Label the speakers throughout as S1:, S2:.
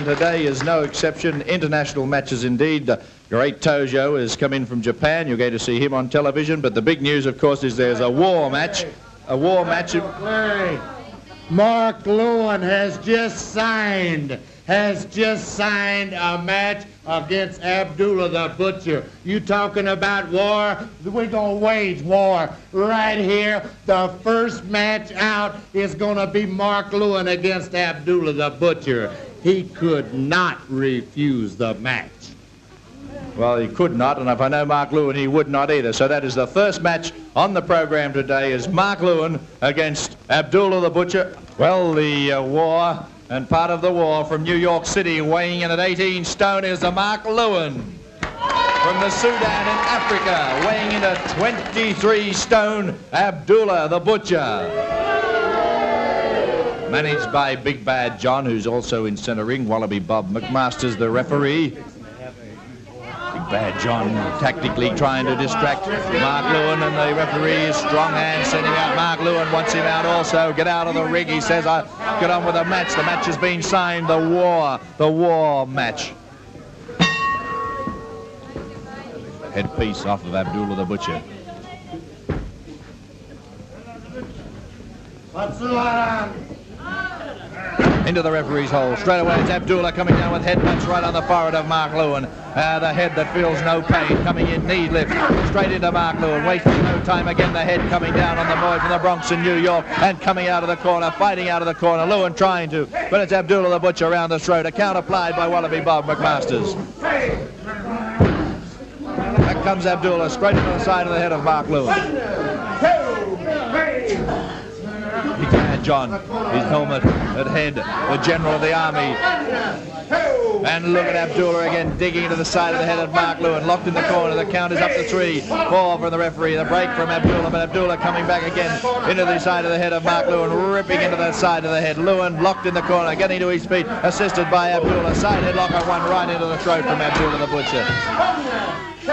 S1: and today is no exception. International matches indeed. The great Tojo has come in from Japan. You're going to see him on television, but the big news, of course, is there's a war match. A war match.
S2: Larry, Mark Lewin has just signed a match against Abdullah the Butcher. You talking about war? We're going to wage war right here. The first match out is going to be Mark Lewin against Abdullah the Butcher. He could not refuse the match.
S1: Well, he could not, and if I know Mark Lewin, he would not either. So that is the first match on the program today, is Mark Lewin against Abdullah the Butcher. Well, the war and part of the war from New York City, weighing in at 18 stone, is the Mark Lewin. From the Sudan in Africa, weighing in at 23 stone, Abdullah the Butcher. Managed by Big Bad John, who's also in centre ring. Wallaby Bob McMaster's the referee. Big Bad John tactically trying to distract Mark Lewin, and the referee is strong hand sending out Mark Lewin, wants him out also. Get out of the ring, he says. I get on with the match. The match has been signed. The war match. Headpiece off of Abdullah the Butcher. Into the referee's hole. Straight away it's Abdullah coming down with headbutts right on the forehead of Mark Lewin. The head that feels no pain coming in, knee lift straight into Mark Lewin. Wasting no time again, the head coming down on the boy from the Bronx in New York and coming out of the corner, fighting out of the corner. Lewin trying to, but it's Abdullah the Butcher around the throat. A count applied by Wallaby Bob McMasters. Back comes Abdullah straight into the side of the head of Mark Lewin. Big Bad John, his helmet at head, the general of the army. And look at Abdullah again, digging into the side of the head of Mark Lewin, locked in the corner. The count is up to 3, 4 from the referee. The break from Abdullah, but Abdullah coming back again into the side of the head of Mark Lewin, ripping into the side of the head. Lewin locked in the corner, getting to his feet, assisted by Abdullah. Side headlock on one right into the throat from Abdullah the Butcher. 1, 2,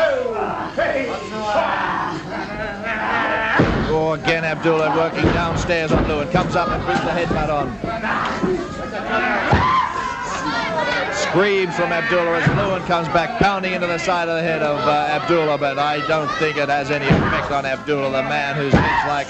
S1: 3, 4. Oh, again Abdullah working downstairs on Lewin. Comes up and puts the headbutt on. Screams from Abdullah as Lewin comes back, pounding into the side of the head of Abdullah, but I don't think it has any effect on Abdullah, the man who's like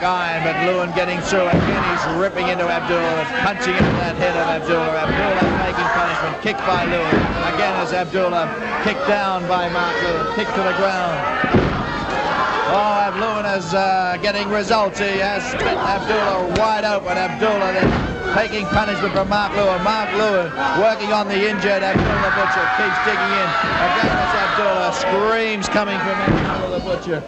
S1: iron, but Lewin getting through. Again, he's ripping into Abdullah, punching into that head of Abdullah. Abdullah making punishment, kicked by Lewin. Again, as Abdullah kicked down by Mark Lewin, kicked to the ground. Oh, Lewin is getting results. He has split Abdullah wide open. Abdullah then taking punishment from Mark Lewin. Mark Lewin working on the injured Abdullah the Butcher. Keeps digging in. Again, it's Abdullah. Screams coming from Abdullah the Butcher.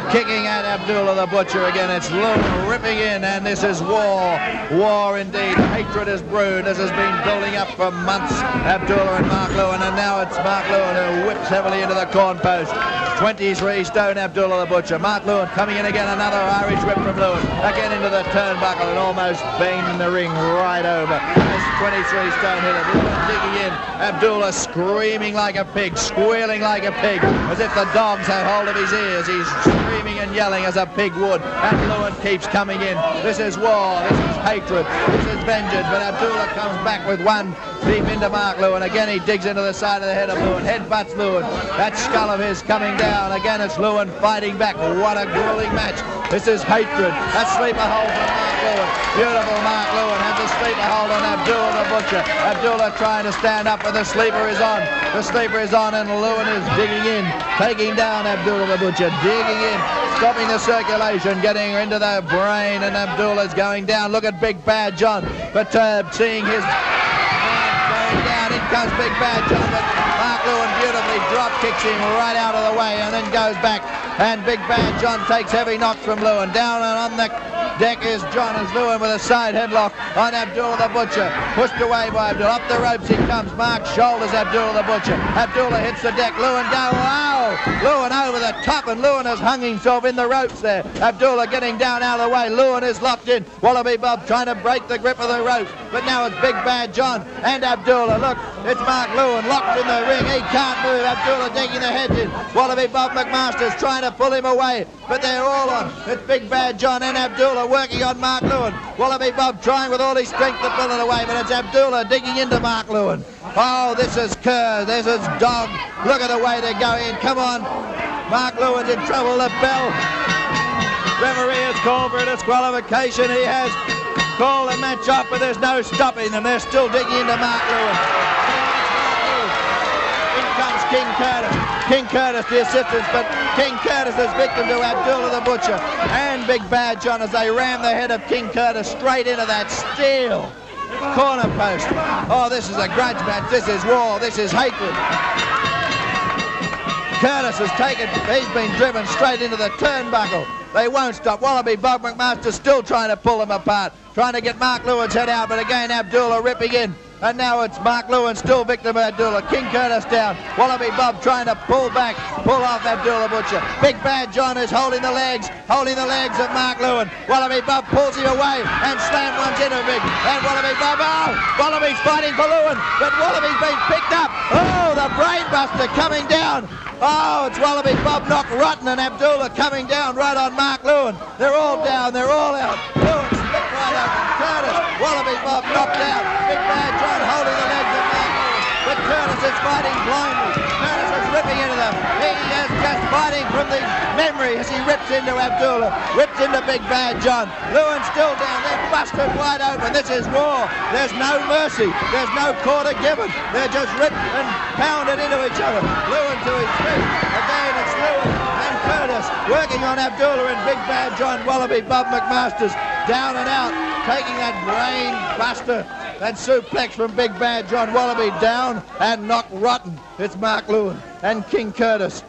S1: Kicking at Abdullah the Butcher again. It's Lewin ripping in, and this is war. War indeed. Hatred is brewed. This has been building up for months. Abdullah and Mark Lewin, and now it's Mark Lewin who whips heavily into the corn post. 23 stone Abdullah the Butcher. Mark Lewin coming in again. Another Irish whip from Lewin. Again into the turnbuckle and almost banging the ring right over. This 23 stone hitter. Lewin digging in. Abdullah screaming like a pig, squealing like a pig, as if the dogs have hold of his ears. He's screaming and yelling as a pig would, and Lewin keeps coming in. This is war, this is hatred, this is vengeance, but Abdullah comes back with one deep into Mark Lewin. Again he digs into the side of the head of Lewin, headbutts Lewin. That skull of his coming down. Again it's Lewin fighting back. What a grueling match. This is hatred. A sleeper hold from Mark Lewin. Beautiful Mark Lewin has a sleeper hold on Abdullah the Butcher. Abdullah trying to stand up, but the sleeper is on. The sleeper is on, and Lewin is digging in, taking down Abdullah the Butcher, digging in, stopping the circulation, getting into the brain, and Abdullah's going down. Look at Big Bad John, perturbed, seeing his going down. In comes Big Bad John, but Mark Lewin beautifully drop kicks him right out of the way and then goes back. And Big Bad John takes heavy knocks from Lewin. Down and on the deck is John as Lewin with a side headlock on Abdullah the Butcher. Pushed away by Abdullah. Up the ropes he comes. Mark shoulders Abdullah the Butcher. Abdullah hits the deck. Lewin go. Wow! Lewin over the top, and Lewin has hung himself in the ropes there. Abdullah getting down out of the way. Lewin is locked in. Wallaby Bob trying to break the grip of the rope. But now it's Big Bad John and Abdullah. Look, It's Mark Lewin locked in the ring. He can't move. Abdullah digging the heads in. Wallaby Bob McMaster's trying to pull him away, but they're all on. It's Big Bad John and Abdullah working on Mark Lewin. Wallaby Bob trying with all his strength to pull it away, but it's Abdullah digging into Mark Lewin. Oh, this is Kerr. This is Dog. Look at the way they're going. Come on. Mark Lewin's in trouble. The bell. Referee has called for a disqualification. He has called the match off, but there's no stopping them. They're still digging into Mark Lewin. In comes King Curtis. King Curtis, the assistance, but King Curtis is victim to Abdullah the Butcher and Big Bad John as they ram the head of King Curtis straight into that steel corner post. Oh, this is a grudge match. This is war. This is hatred. Curtis has he's been driven straight into the turnbuckle. They won't stop. Wallaby Bob McMaster still trying to pull them apart, trying to get Mark Lewin's head out, but again Abdullah ripping in. And now it's Mark Lewin still victim of Abdullah. King Curtis down. Wallaby Bob trying to pull off Abdullah Butcher. Big Bad John is holding the legs of Mark Lewin. Wallaby Bob pulls him away and slam one's into Big. And Wallaby Bob, Wallaby's fighting for Lewin, but Wallaby's been picked up. Oh, the brainbuster coming down. Oh, it's Wallaby Bob knocked rotten and Abdullah coming down right on Mark Lewin. They're all down, they're all out. Lewin split right up. Curtis, Wallaby Bob knocked out. Big Bad John holding the legs of Mark Lewin. But Curtis is fighting blindly. Curtis is ripping into them. He is just fighting from the memory as he rips into Abdullah, rips into Big Bad John. Lewin's still down. They're busted wide open. This is war. There's no mercy. There's no quarter given. They're just ripped and pounded into each other. Lewin to his feet. Again, it's Lewin and Curtis working on Abdullah and Big Bad John. Wallaby Bob McMaster's down and out, taking that brain buster. That suplex from Big Bad John. Wallaby down and knocked rotten. It's Mark Lewin and King Curtis.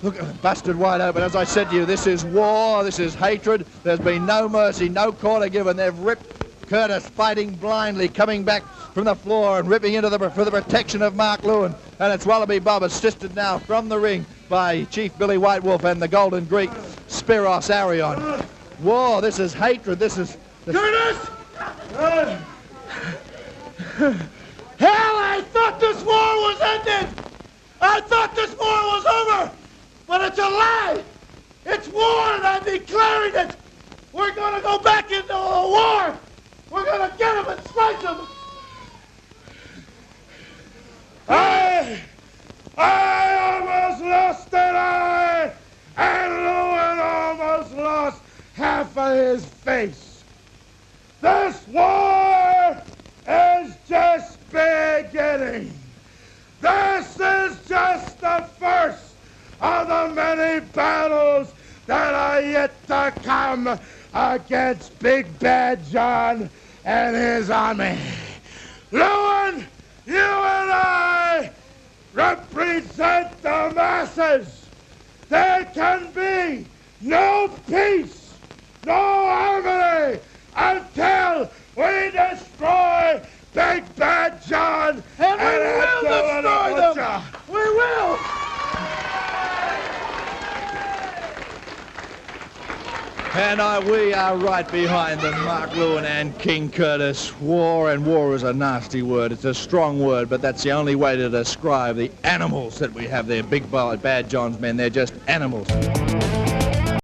S1: Look, busted wide open. As I said to you, this is war. This is hatred. There's been no mercy, no quarter given. They've ripped Curtis fighting blindly, coming back from the floor and ripping into for the protection of Mark Lewin. And it's Wallaby Bob assisted now from the ring by Chief Billy White Wolf and the Golden Greek Spiros Arion. War. This is hatred. This is...
S2: Curtis! Hell, I thought this war was ended! I thought this war was over! But it's a lie! It's war and I'm declaring it! We're gonna go back into a war! We're gonna get them and slice them! I almost lost an eye! And Lewin almost lost half of his face! This war is just beginning. This is just the first of the many battles that are yet to come against Big Bad John and his army. Lewin, you and I represent the masses. There can be no peace, no harmony until we destroy Big Bad John and we will destroy them. We will.
S1: And we are right behind them, Mark Lewin and King Curtis. War, and war is a nasty word. It's a strong word, but that's the only way to describe the animals that we have there. Big Bad John's men, they're just animals.